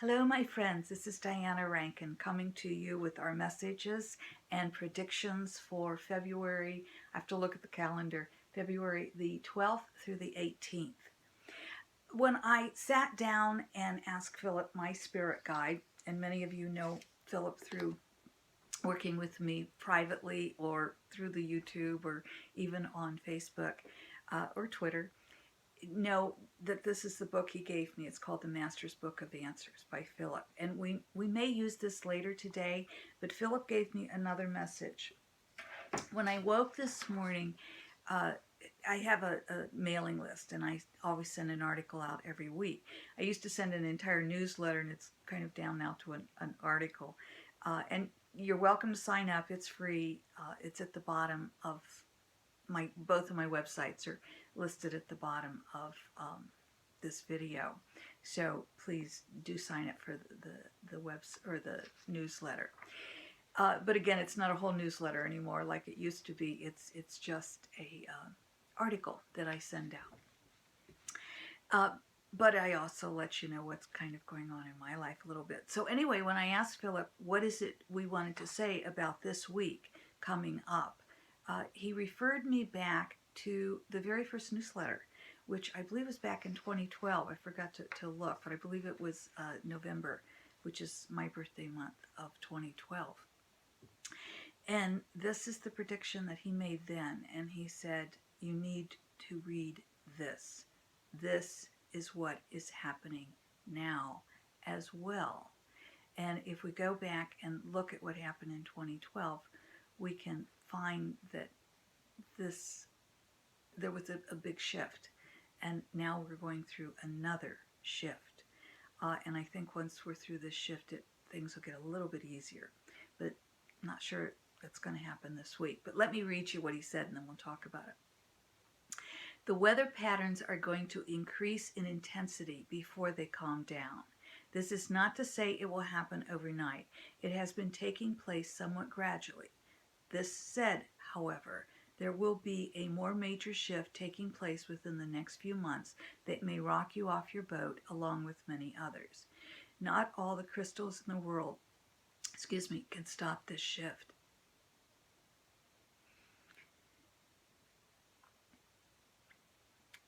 Hello, my friends. This is Diana Rankin coming to you with our messages and predictions for February. I have to look at the calendar, February the 12th through the 18th. When I sat down and asked Phillip, my spirit guide, and many of you know Phillip through working with me privately or through the YouTube or even on Facebook or Twitter, know that this is the book he gave me. It's called The Master's Book of Answers by Phillip. And we may use this later today, but Phillip gave me another message. When I woke this morning, I have a mailing list, and I always send an article out every week. I used to send an entire newsletter, and it's kind of down now to an article. And you're welcome to sign up. It's free. It's at the bottom of both of my websites are listed at the bottom of this video, so please do sign up for the webs or the newsletter. But again, it's not a whole newsletter anymore like it used to be. It's just a article that I send out. But I also let you know what's kind of going on in my life a little bit. So anyway, when I asked Phillip what is it we wanted to say about this week coming up, he referred me back to the very first newsletter, which I believe was back in 2012. I forgot to look, but I believe it was November, which is my birthday month of 2012. And this is the prediction that he made then. And he said, you need to read this. This is what is happening now as well. And if we go back and look at what happened in 2012, we can find that there was a big shift, and now we're going through another shift. And I think once we're through this shift, things will get a little bit easier. But I'm not sure that's going to happen this week. But let me read you what he said, and then we'll talk about it. The weather patterns are going to increase in intensity before they calm down. This is not to say it will happen overnight. It has been taking place somewhat gradually. This said, however, there will be a more major shift taking place within the next few months that may rock you off your boat along with many others. Not all the crystals in the world, can stop this shift.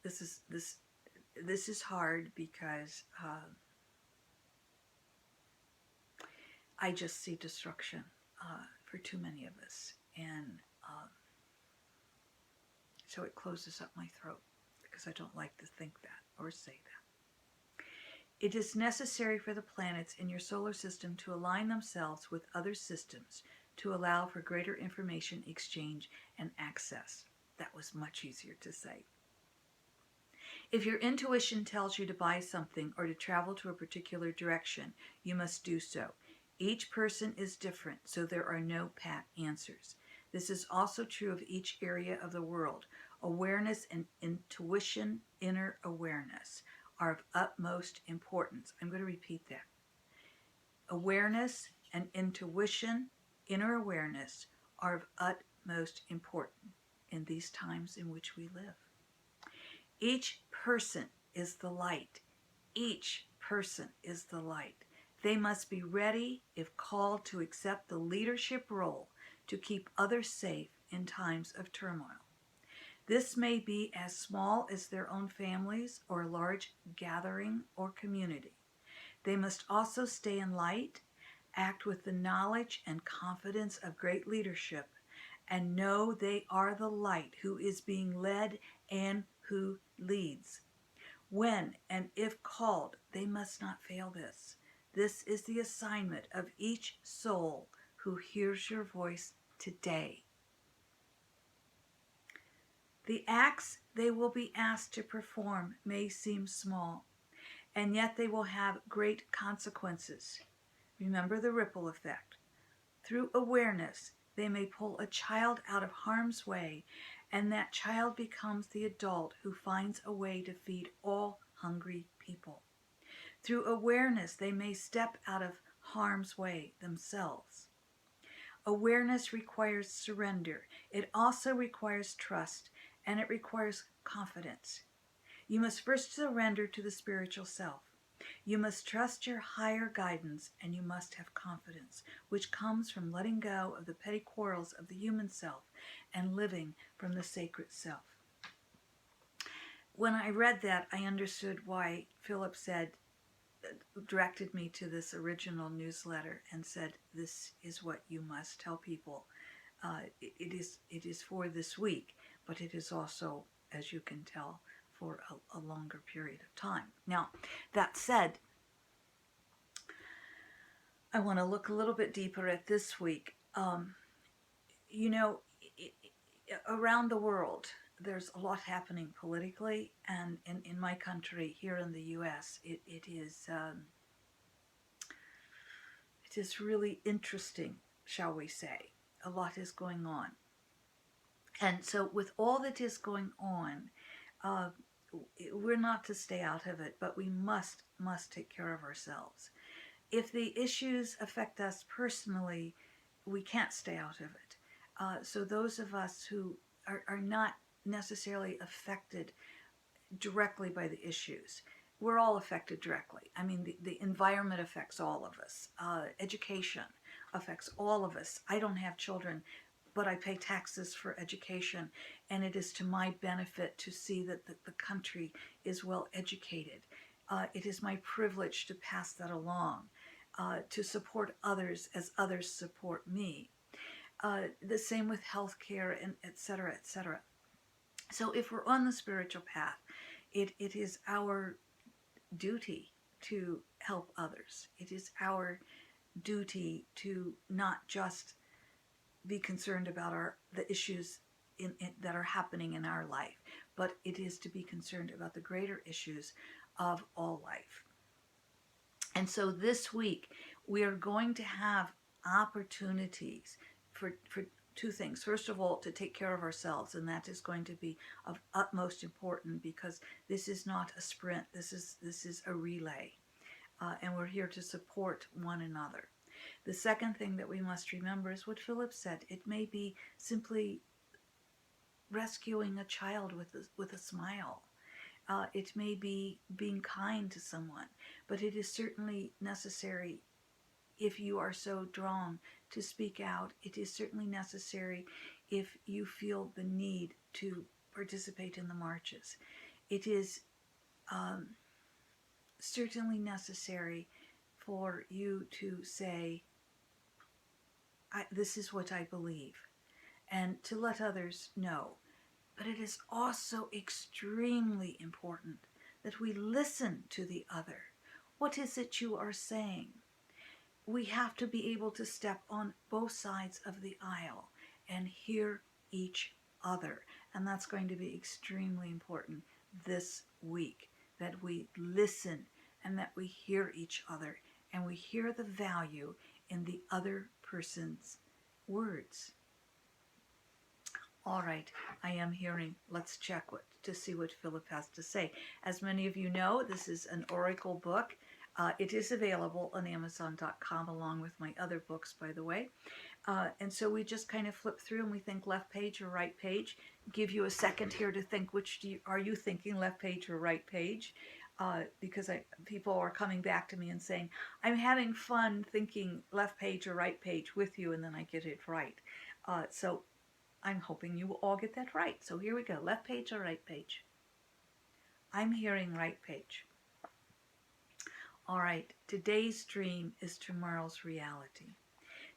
This is hard because I just see destruction for too many of us, and so it closes up my throat because I don't like to think that or say that. It is necessary for the planets in your solar system to align themselves with other systems to allow for greater information exchange and access. That was much easier to say. If your intuition tells you to buy something or to travel to a particular direction, you must do so. Each person is different, so there are no pat answers. This is also true of each area of the world. Awareness and intuition, inner awareness, are of utmost importance. I'm going to repeat that. Awareness and intuition, inner awareness, are of utmost importance in these times in which we live. Each person is the light. Each person is the light. They must be ready, if called, to accept the leadership role to keep others safe in times of turmoil. This may be as small as their own families or a large gathering or community. They must also stay in light, act with the knowledge and confidence of great leadership, and know they are the light who is being led and who leads. When and if called, they must not fail this. This is the assignment of each soul who hears your voice today. The acts they will be asked to perform may seem small, and yet they will have great consequences. Remember the ripple effect. Through awareness, they may pull a child out of harm's way, and that child becomes the adult who finds a way to feed all hungry people. Through awareness, they may step out of harm's way themselves. Awareness requires surrender. It also requires trust, and it requires confidence. You must first surrender to the spiritual self. You must trust your higher guidance, and you must have confidence, which comes from letting go of the petty quarrels of the human self and living from the sacred self. When I read that, I understood why Phillip directed me to this original newsletter and said, this is what you must tell people. It is for this week, but it is also, as you can tell, for a longer period of time. Now, that said, I want to look a little bit deeper at this week. You know, around the world, there's a lot happening politically, and in my country, here in the U.S., it is really interesting, shall we say. A lot is going on. And so with all that is going on, we're not to stay out of it, but we must take care of ourselves. If the issues affect us personally, we can't stay out of it. So those of us who are not necessarily affected directly by the issues, we're all affected directly. I mean, the environment affects all of us. Education affects all of us. I don't have children, but I pay taxes for education, and it is to my benefit to see that the country is well educated. It is my privilege to pass that along, to support others as others support me. The same with healthcare, and et cetera, et cetera. So if we're on the spiritual path, it is our duty to help others. It is our duty to not just be concerned about the issues that are happening in our life, but it is to be concerned about the greater issues of all life. And so this week, we are going to have opportunities for two things. First of all, to take care of ourselves, and that is going to be of utmost importance, because this is not a sprint. This is a relay, and we're here to support one another. The second thing that we must remember is what Phillip said. It may be simply rescuing a child with a smile. It may be being kind to someone, but it is certainly necessary, if you are so drawn to speak out. It is certainly necessary if you feel the need to participate in the marches. It is certainly necessary for you to say, this is what I believe, and to let others know. But it is also extremely important that we listen to the other. What is it you are saying? We have to be able to step on both sides of the aisle and hear each other. And that's going to be extremely important this week, that we listen and that we hear each other, and we hear the value in the other person's words. All right, I am hearing. Let's check to see what Phillip has to say. As many of you know, this is an oracle book. It is available on Amazon.com along with my other books, by the way. And so we just kind of flip through and we think left page or right page. Give you a second here to think, are you thinking, left page or right page? Because people are coming back to me and saying, I'm having fun thinking left page or right page with you, and then I get it right. So I'm hoping you will all get that right. So here we go. Left page or right page? I'm hearing right page. All right. Today's dream is tomorrow's reality.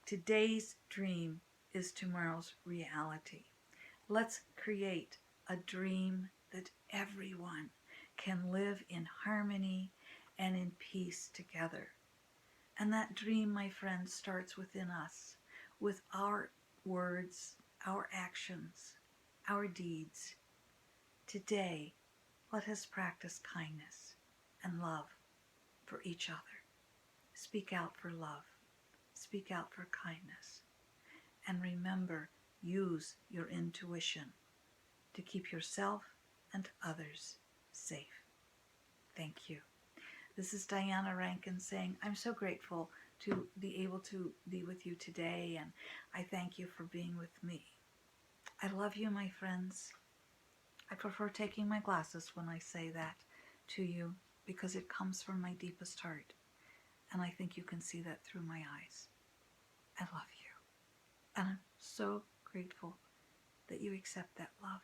Today's dream is tomorrow's reality. Let's create a dream that everyone can live in harmony and in peace together. And that dream, my friends, starts within us, with our words, our actions, our deeds. Today, let us practice kindness and love for each other. Speak out for love. Speak out for kindness. And remember, use your intuition to keep yourself and others safe. Thank you. This is Diana Rankin saying, I'm so grateful to be able to be with you today, and I thank you for being with me. I love you, my friends. I prefer taking my glasses when I say that to you. because it comes from my deepest heart. And I think you can see that through my eyes. I love you. And I'm so grateful that you accept that love.